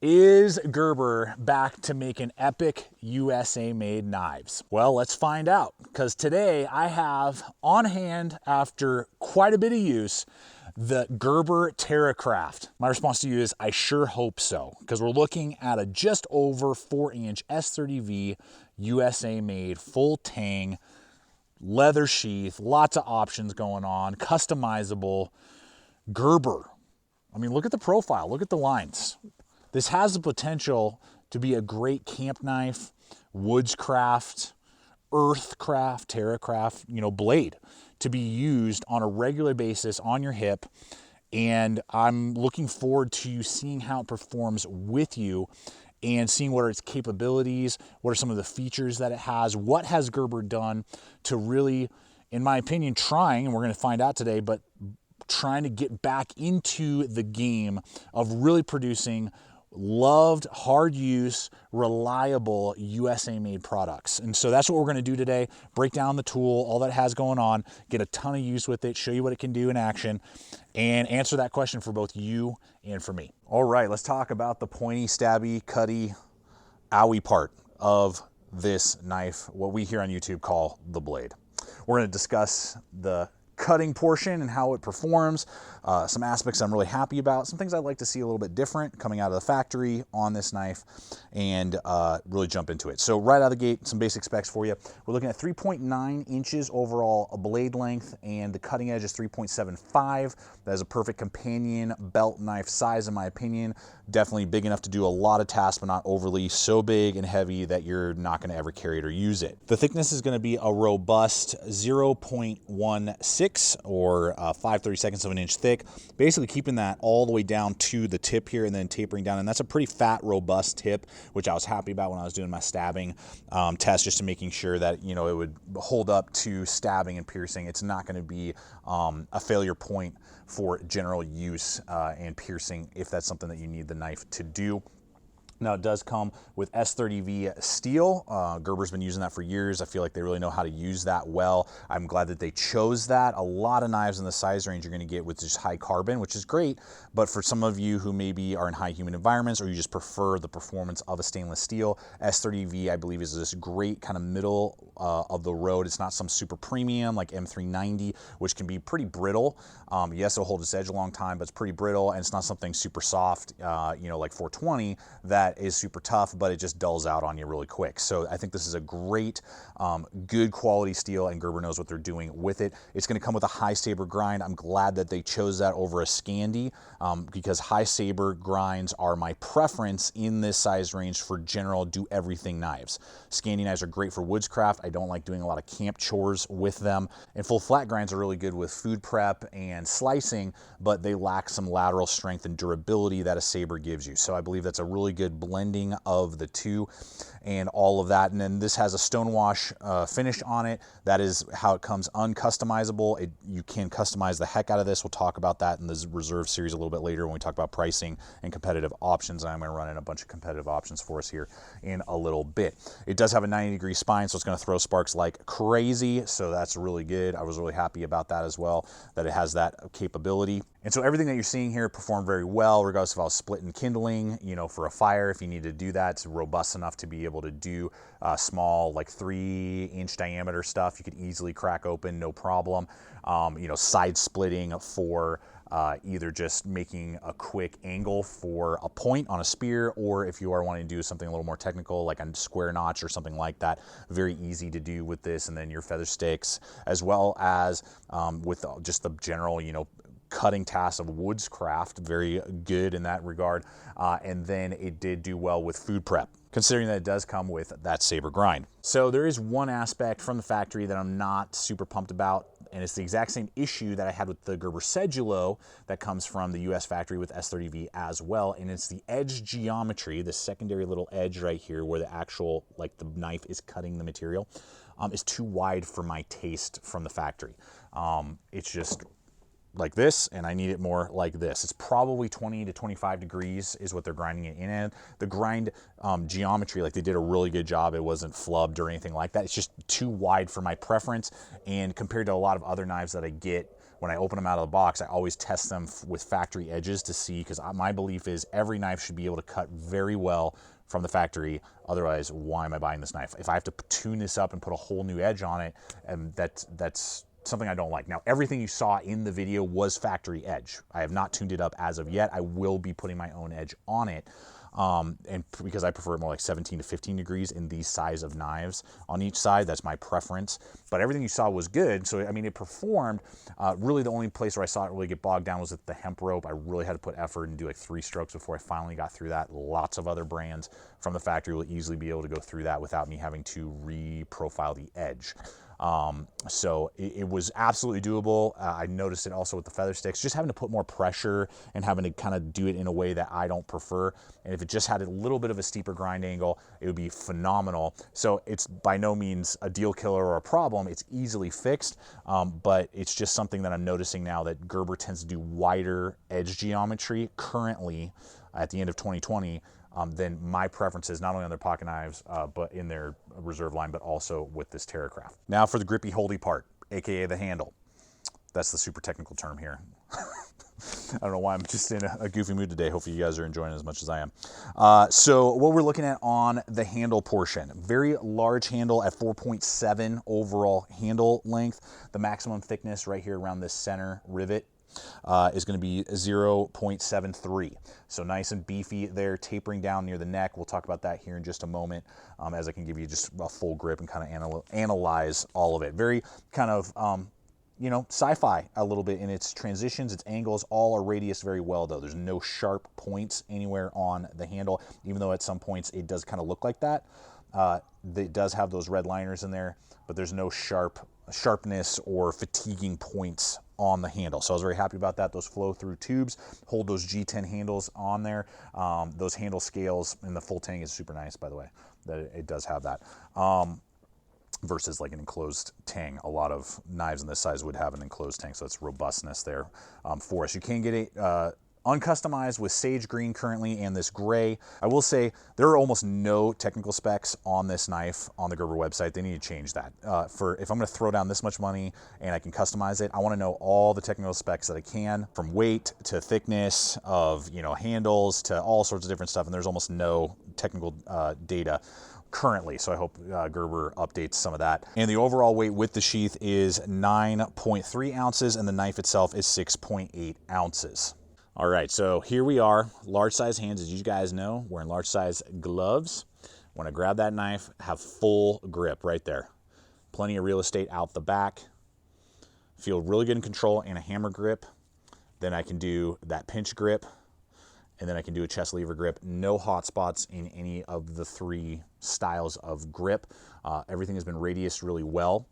Is Gerber back to making epic USA made knives? Well, let's find out, because today I have on hand, after quite a bit of use, the Gerber Terracraft. My response to you is I sure hope so, because we're looking at a just over 4-inch S30V USA made full tang leather sheath, lots of options going on, customizable Gerber. I mean, look at the profile, look at the lines. This has the potential to be a great camp knife, woodscraft, earthcraft, terracraft, blade to be used on a regular basis on your hip. And I'm looking forward to seeing how it performs with you and seeing what are its capabilities, what are some of the features that it has, what has Gerber done to really, in my opinion, trying, and we're going to find out today, but trying to get back into the game of really producing loved, hard use, reliable USA made products. And so that's what we're going to do today. Break down the tool, all that it has going on, get a ton of use with it, show you what it can do in action, and answer that question for both you and for me. All right, let's talk about the pointy, stabby, cutty, owie part of this knife, what we here on YouTube call the blade. We're going to discuss the cutting portion and how it performs, some aspects I'm really happy about, some things I'd like to see a little bit different coming out of the factory on this knife, and really jump into it. So right out of the gate, some basic specs for you. We're looking at 3.9 inches overall blade length, and the cutting edge is 3.75. That is a perfect companion belt knife size in my opinion. Definitely big enough to do a lot of tasks, but not overly so big and heavy that you're not going to ever carry it or use it. The thickness is going to be a robust 0.16 or 5/32 of an inch thick, basically keeping that all the way down to the tip here and then tapering down. And that's a pretty fat, robust tip, which I was happy about when I was doing my stabbing test, just to making sure that, it would hold up to stabbing and piercing. It's not going to be a failure point for general use and piercing if that's something that you need the knife to do. Now, it does come with S30V steel. Gerber's been using that for years. I feel like they really know how to use that well. I'm glad that they chose that. A lot of knives in the size range you're going to get with just high carbon, which is great. But for some of you who maybe are in high humid environments, or you just prefer the performance of a stainless steel, S30V, I believe, is this great kind of middle of the road. It's not some super premium like M390, which can be pretty brittle. Yes, it'll hold its edge a long time, but it's pretty brittle, and it's not something super soft, like 420 that is super tough, but it just dulls out on you really quick. So I think this is a great, good quality steel, and Gerber knows what they're doing with it. It's going to come with a high saber grind. I'm glad that they chose that over a Scandi, because high saber grinds are my preference in this size range for general do-everything knives. Scandi knives are great for woodscraft. I don't like doing a lot of camp chores with them. And full flat grinds are really good with food prep and slicing, but they lack some lateral strength and durability that a saber gives you. So I believe that's a really good blending of the two and all of that. And then this has a stonewash finish on it. That is how it comes uncustomizable. You can customize the heck out of this. We'll talk about that in the reserve series a little bit later when we talk about pricing and competitive options. And I'm going to run in a bunch of competitive options for us here in a little bit. It does have a 90-degree spine, so it's going to throw sparks like crazy. So that's really good. I was really happy about that as well, that it has that capability. And so everything that you're seeing here performed very well, regardless if I was splitting kindling, for a fire. If you need to do that, it's robust enough to be able to do small, like 3-inch diameter stuff. You could easily crack open, no problem. Side splitting for either just making a quick angle for a point on a spear, or if you are wanting to do something a little more technical, like a square notch or something like that, very easy to do with this. And then your feather sticks, as well as with just the general, cutting tasks of woodscraft, very good in that regard. And then it did do well with food prep, considering that it does come with that saber grind. So there is one aspect from the factory that I'm not super pumped about, and it's the exact same issue that I had with the Gerber MOOSEJAW that comes from the US factory with S30V as well, and it's the edge geometry, the secondary little edge right here where the actual, like the knife is cutting the material, is too wide for my taste from the factory. It's just like this, and I need it more like this. It's probably 20 to 25 degrees is what they're grinding it in. And the grind geometry, like they did a really good job. It wasn't flubbed or anything like that. It's just too wide for my preference. And compared to a lot of other knives that I get when I open them out of the box, I always test them with factory edges to see, because my belief is every knife should be able to cut very well from the factory. Otherwise, why am I buying this knife? If I have to tune this up and put a whole new edge on it, and that's something I don't like. Now, everything you saw in the video was factory edge. I have not tuned it up as of yet. I will be putting my own edge on it. And because I prefer it more like 17 to 15 degrees in these size of knives on each side, that's my preference. But everything you saw was good. So, I mean, it performed. Really, the only place where I saw it really get bogged down was at the hemp rope. I really had to put effort and do like 3 strokes before I finally got through that. Lots of other brands from the factory will easily be able to go through that without me having to re-profile the edge. So it was absolutely doable. I noticed it also with the feather sticks, just having to put more pressure and having to kind of do it in a way that I don't prefer. And if it just had a little bit of a steeper grind angle, it would be phenomenal. So it's by no means a deal killer or a problem. It's easily fixed, but it's just something that I'm noticing now that Gerber tends to do wider edge geometry currently at the end of 2020 than my preferences, not only on their pocket knives, but in their reserve line, but also with this Terracraft. Now for the grippy holdy part, AKA the handle. That's the super technical term here. I don't know why I'm just in a goofy mood today. Hopefully you guys are enjoying it as much as I am. So what we're looking at on the handle portion, very large handle at 4.7 overall handle length. The maximum thickness right here around this center rivet is going to be 0.73. So nice and beefy there, tapering down near the neck. We'll talk about that here in just a moment, as I can give you just a full grip and kind of analyze all of it. Very kind of, you know, sci-fi a little bit in its transitions, its angles, all are radius very well though. There's no sharp points anywhere on the handle, even though at some points it does kind of look like that. It does have those red liners in there, but there's no sharpness or fatiguing points on the handle. So I was very happy about that. Those flow through tubes hold those G10 handles on there. Those handle scales in the full tang is super nice, by the way, that it does have that. Versus like an enclosed tang. A lot of knives in this size would have an enclosed tang, so it's robustness there for us. You can get it uncustomized with sage green currently and this gray. I will say there are almost no technical specs on this knife on the Gerber website. They need to change that. If I'm going to throw down this much money and I can customize it, I want to know all the technical specs that I can, from weight to thickness of, you know, handles to all sorts of different stuff, and there's almost no technical data currently, so I hope Gerber updates some of that. And the overall weight with the sheath is 9.3 ounces and the knife itself is 6.8 ounces. All right, so here we are, large size hands, as you guys know, wearing large size gloves. When I grab that knife, have full grip right there. Plenty of real estate out the back. Feel really good in control and a hammer grip. Then I can do that pinch grip, and then I can do a chest lever grip. No hot spots in any of the 3 styles of grip. Everything has been radiused really well.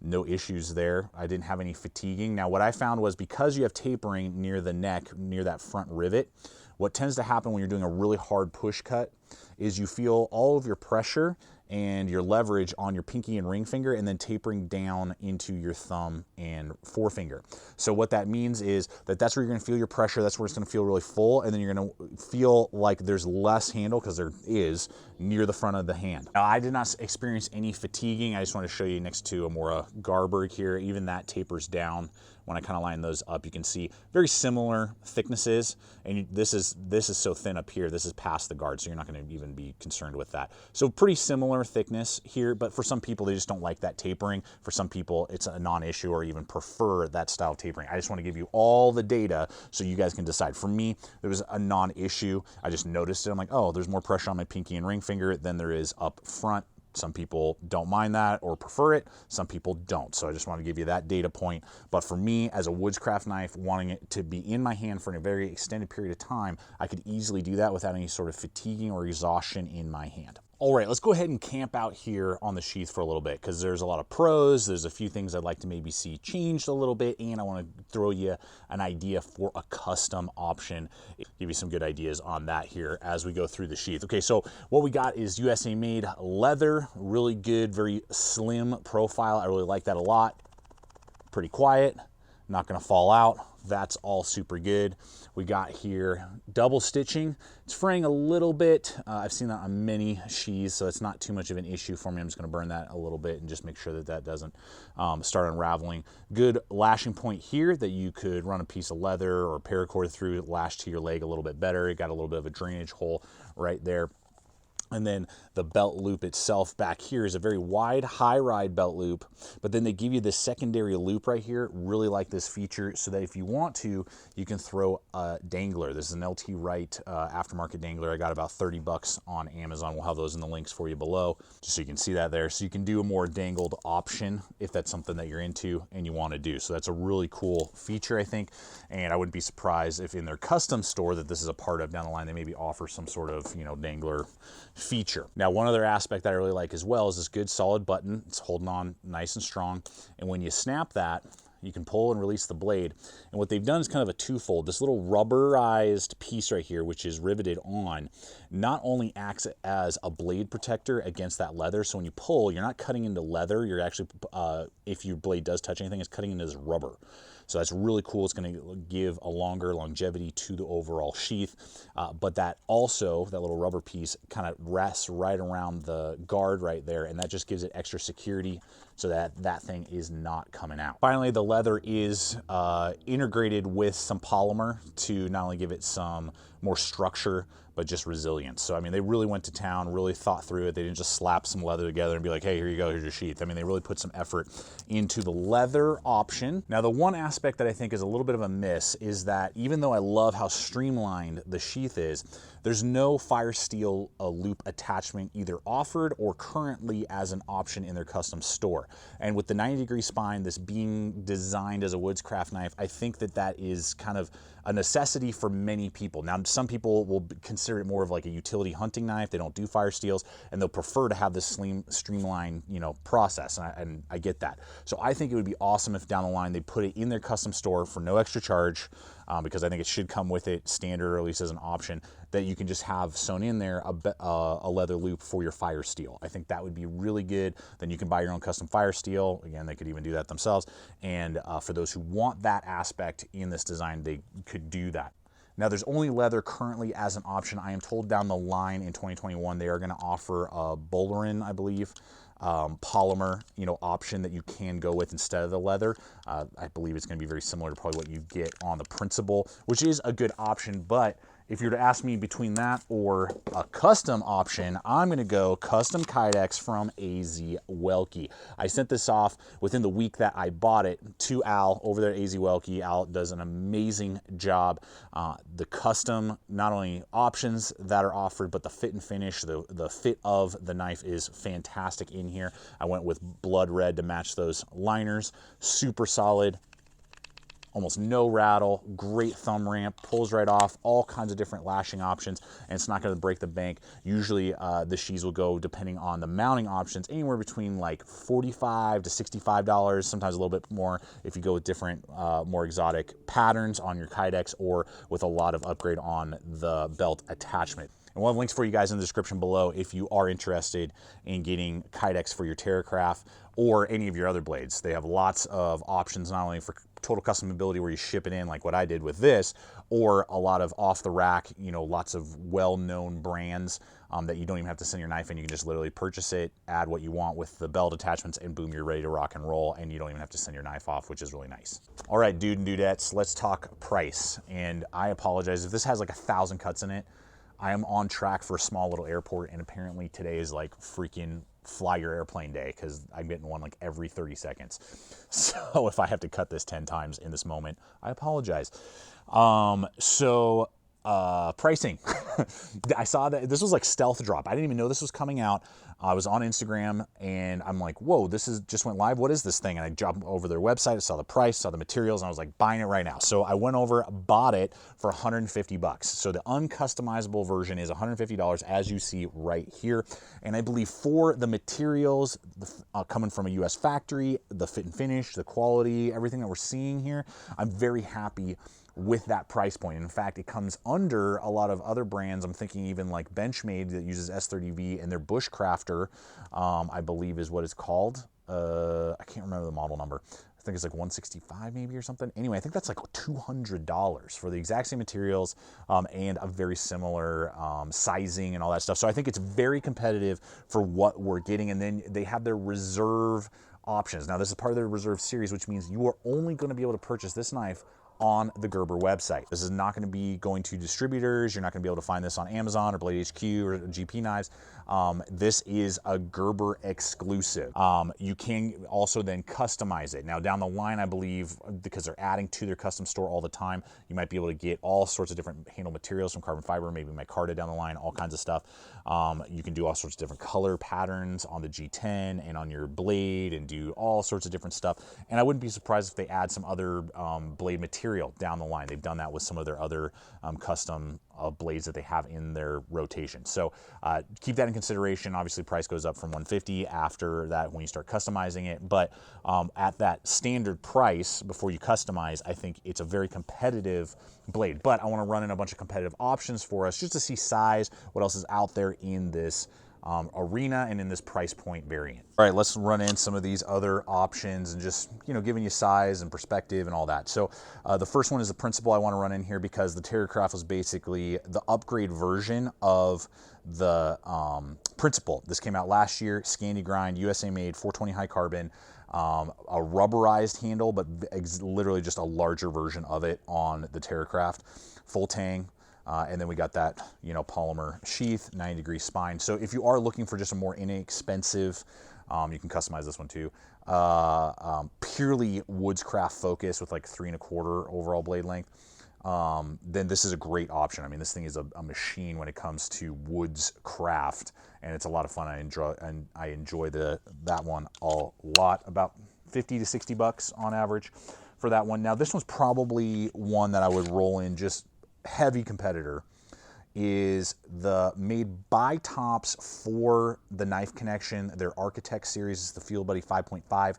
No issues there. I didn't have any fatiguing. Now what I found was, because you have tapering near the neck, near that front rivet, what tends to happen when you're doing a really hard push cut is you feel all of your pressure and your leverage on your pinky and ring finger, and then tapering down into your thumb and forefinger. So what that means is that that's where you're going to feel your pressure. That's where it's going to feel really full, and then you're going to feel like there's less handle, because there is, near the front of the hand. Now, I did not experience any fatiguing. I just want to show you next to a more Gerber here. Even that tapers down. When I kind of line those up, you can see very similar thicknesses, and this is so thin up here. This is past the guard, so you're not going to even be concerned with that. So pretty similar thickness here, but for some people, they just don't like that tapering. For some people, it's a non-issue or even prefer that style tapering. I just want to give you all the data so you guys can decide. For me, there was a non-issue. I just noticed it. I'm like, oh, there's more pressure on my pinky and ring finger than there is up front. Some people don't mind that or prefer it. Some people don't. So I just want to give you that data point. But for me, as a woodscraft knife, wanting it to be in my hand for a very extended period of time, I could easily do that without any sort of fatiguing or exhaustion in my hand. All right, let's go ahead and camp out here on the sheath for a little bit, because there's a lot of pros. There's a few things I'd like to maybe see changed a little bit, and I want to throw you an idea for a custom option, give you some good ideas on that here as we go through the sheath. Okay, so what we got is USA made leather, really good, very slim profile. I really like that a lot. Pretty quiet, not going to fall out. that's all super good. We got here double stitching. It's fraying a little bit. I've seen that on many sheaths, so it's not too much of an issue for me. I'm just gonna burn that a little bit and just make sure that that doesn't start unraveling. Good lashing point here that you could run a piece of leather or paracord through, lash to your leg a little bit better. It got a little bit of a drainage hole right there. And then the belt loop itself back here is a very wide, high ride belt loop, but then they give you this secondary loop right here. Really like this feature, so that if you want to, you can throw a dangler. This is an LT Wright aftermarket dangler. I got about 30 bucks on Amazon. We'll have those in the links for you below, just so you can see that there. So you can do a more dangled option if that's something that you're into and you want to do. So that's a really cool feature, I think, and I wouldn't be surprised if in their custom store that this is a part of down the line, they maybe offer some sort of, you know, dangler feature. Now, one other aspect that I really like as well is this good solid button. It's holding on nice and strong, and when you snap that, you can pull and release the blade. And what they've done is kind of a twofold. This little rubberized piece right here, which is riveted on, not only acts as a blade protector against that leather, so when you pull, you're not cutting into leather, you're actually, if your blade does touch anything, it's cutting into this rubber. So that's really cool. It's going to give a longer longevity to the overall sheath, but that also, that little rubber piece kind of rests right around the guard right there, and that just gives it extra security so that that thing is not coming out. Finally, the leather is integrated with some polymer to not only give it some more structure, but just resilience. So, I mean, they really went to town, really thought through it. They didn't just slap some leather together and be like, hey, here you go, here's your sheath. I mean, they really put some effort into the leather option. Now, the one aspect that I think is a little bit of a miss is that even though I love how streamlined the sheath is, there's no fire steel loop attachment either offered or currently as an option in their custom store. And with the 90-degree spine, this being designed as a woodscraft knife, I think that that is kind of a necessity for many people. Now, some people will consider it more of like a utility hunting knife. They don't do fire steels, and they'll prefer to have this streamlined, you know, process, and I get that. So I think it would be awesome if down the line they put it in their custom store for no extra charge, because I think it should come with it standard, or at least as an option, that you can just have sewn in there a leather loop for your fire steel. I think that would be really good. Then you can buy your own custom fire steel. Again, they could even do that themselves. And for those who want that aspect in this design, they could do that. Now, there's only leather currently as an option. I am told down the line in 2021 they are going to offer a Bowlerin, I believe, polymer, you know, option that you can go with instead of the leather. I believe it's going to be very similar to probably what you get on the Principal, which is a good option. But if you were to ask me between that or a custom option, I'm going to go custom Kydex from AZ Welke. I sent this off within the week that I bought it to Al over there at AZ Welke. Al does an amazing job. The custom, not only options that are offered, but the fit and finish, the fit of the knife is fantastic in here. I went with blood red to match those liners. Super solid. Almost no rattle, great thumb ramp, pulls right off, all kinds of different lashing options, and it's not going to break the bank. Usually the sheaths will go, depending on the mounting options, anywhere between like $45 to $65, sometimes a little bit more if you go with different, more exotic patterns on your Kydex, or with a lot of upgrade on the belt attachment. And we'll have links for you guys in the description below if you are interested in getting Kydex for your Terracraft or any of your other blades. They have lots of options, not only for total customability where you ship it in like what I did with this, or a lot of off the rack, you know, lots of well-known brands that you don't even have to send your knife in. You can just literally purchase it, add what you want with the belt attachments, and boom, you're ready to rock and roll, and you don't even have to send your knife off, which is really nice. All right, dude and dudettes, let's talk price. And I apologize if this has like 1,000 cuts in it. I am on track for a small little airport, and apparently today is like freaking fly your airplane day, because I'm getting one like every 30 seconds. So if I have to cut this 10 times in this moment, I apologize. Pricing. I saw that this was like stealth drop. I didn't even know this was coming out. I was on Instagram and I'm like, whoa, this is just went live. What is this thing? And I jumped over their website, I saw the price, saw the materials, and I was like, buying it right now. So I went over, bought it for 150 bucks. So the uncustomizable version is $150, as you see right here. And I believe for the materials coming from a US factory, the fit and finish, the quality, everything that we're seeing here, I'm very happy with that price point. In fact, it comes under a lot of other brands. I'm thinking even like Benchmade that uses S30V, and their Bushcrafter, I believe is what it's called. I can't remember the model number. think it's like $165 maybe or something. Anyway, I think that's like $200 for the exact same materials and a very similar sizing and all that stuff. So I think it's very competitive for what we're getting. And then they have their reserve options. Now this is part of their reserve series, which means you are only going to be able to purchase this knife on the Gerber website. This is not going to be going to distributors. You're not going to be able to find this on Amazon or Blade HQ or GP Knives. This is a Gerber exclusive. You can also then customize it. Now down the line, I believe, because they're adding to their custom store all the time, you might be able to get all sorts of different handle materials from carbon fiber, maybe micarta down the line, all kinds of stuff. You can do all sorts of different color patterns on the G10 and on your blade and do all sorts of different stuff. And I wouldn't be surprised if they add some other blade material down the line. They've done that with some of their other custom blades that they have in their rotation. So keep that in consideration. Obviously price goes up from $150 after that when you start customizing it, but at that standard price before you customize, I think it's a very competitive blade. But I want to run in a bunch of competitive options for us just to see size, what else is out there in this arena and in this price point variant. All right, let's run in some of these other options and just, you know, giving you size and perspective and all that. So the first one is the Principal I want to run in here because the Terracraft was basically the upgrade version of the Principal. This came out last year, Scandi grind, USA made, 420 high carbon, a rubberized handle, but literally just a larger version of it on the Terracraft, full tang. And then we got that, you know, polymer sheath, 90-degree spine. So if you are looking for just a more inexpensive, you can customize this one too. Purely woodscraft focus with like 3 1/4 overall blade length. Then this is a great option. I mean, this thing is a machine when it comes to woodscraft, and it's a lot of fun. I enjoy that one a lot. About 50 to 60 bucks on average for that one. Now this one's probably one that I would roll in just heavy competitor is the made by Tops for the Knife Connection. Their Architect series is the Field Buddy 5.5.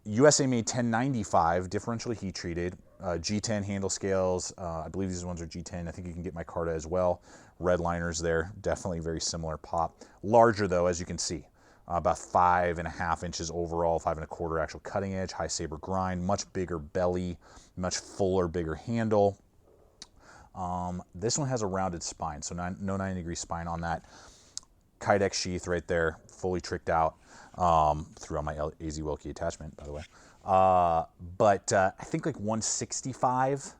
USA made 1095, differentially heat treated. G10 handle scales. I believe these ones are G10. I think you can get micarta as well. Red liners there, definitely very similar pop. Larger though, as you can see. About 5.5 inches overall, 5 1/4 actual cutting edge, high saber grind, much bigger belly, much fuller, bigger handle. This one has a rounded spine, so no 90-degree spine on that. Kydex sheath right there, fully tricked out. Threw on my AZ Wilkie attachment, by the way. But I think like 165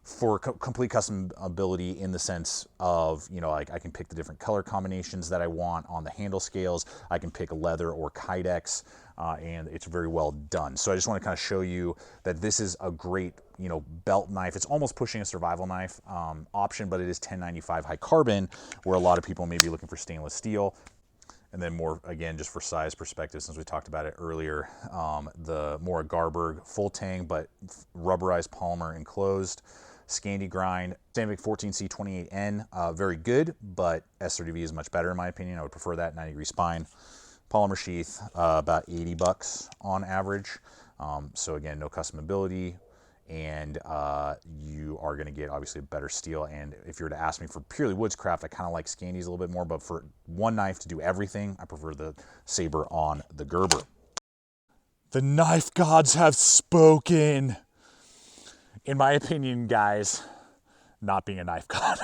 for complete custom ability in the sense of, you know, like I can pick the different color combinations that I want on the handle scales. I can pick leather or Kydex, and it's very well done. So I just want to kind of show you that this is a great, you know, belt knife. It's almost pushing a survival knife option, but it is 1095 high carbon, where a lot of people may be looking for stainless steel. And then more, again, just for size perspective, since we talked about it earlier, the more Gerber full tang, but rubberized polymer enclosed, Scandi grind, Sandvik 14C28N, very good, but S30V is much better in my opinion. I would prefer that, 90-degree spine. Polymer sheath, about 80 bucks on average. So again, no custom ability, and you are gonna get obviously a better steel. And if you were to ask me for purely woodscraft, I kind of like Scandis a little bit more, but for one knife to do everything, I prefer the saber on the Gerber. The knife gods have spoken. In my opinion, guys, not being a knife god.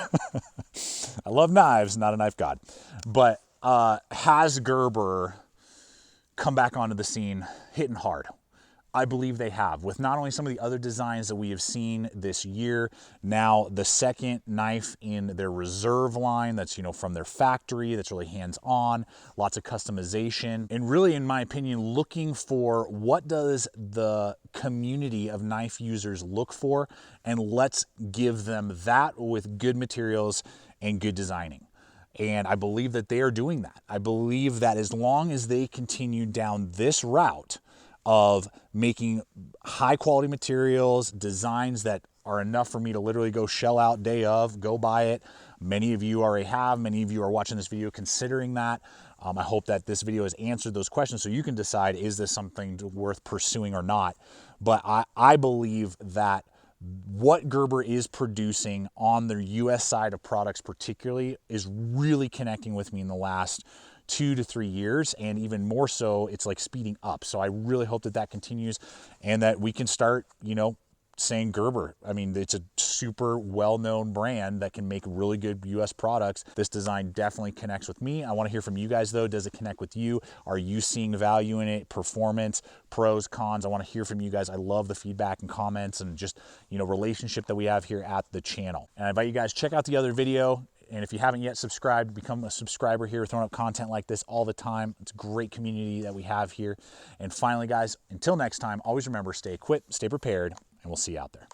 I love knives, not a knife god. But has Gerber come back onto the scene hitting hard? I believe they have, with not only some of the other designs that we have seen this year, now the second knife in their reserve line that's, you know, from their factory, that's really hands-on, lots of customization, and really, in my opinion, looking for what does the community of knife users look for, and let's give them that with good materials and good designing. And I believe that they are doing that. I believe that as long as they continue down this route of making high quality materials, designs that are enough for me to literally go shell out day of, go buy it. Many of you already have, many of you are watching this video considering that. I hope that this video has answered those questions so you can decide, is this something worth pursuing or not? But I believe that what Gerber is producing on the US side of products particularly is really connecting with me in the last 2 to 3 years, and even more so, it's like speeding up. So I really hope that that continues and that we can start, you know, saying Gerber. I mean, it's a super well-known brand that can make really good US products. This design definitely connects with me. I want to hear from you guys though. Does it connect with you? Are you seeing value in it? Performance, pros, cons? I want to hear from you guys. I love the feedback and comments and just, you know, relationship that we have here at the channel. And I invite you guys to check out the other video. And if you haven't yet subscribed, become a subscriber here. We're throwing up content like this all the time. It's a great community that we have here. And finally, guys, until next time, always remember, stay equipped, stay prepared, and we'll see you out there.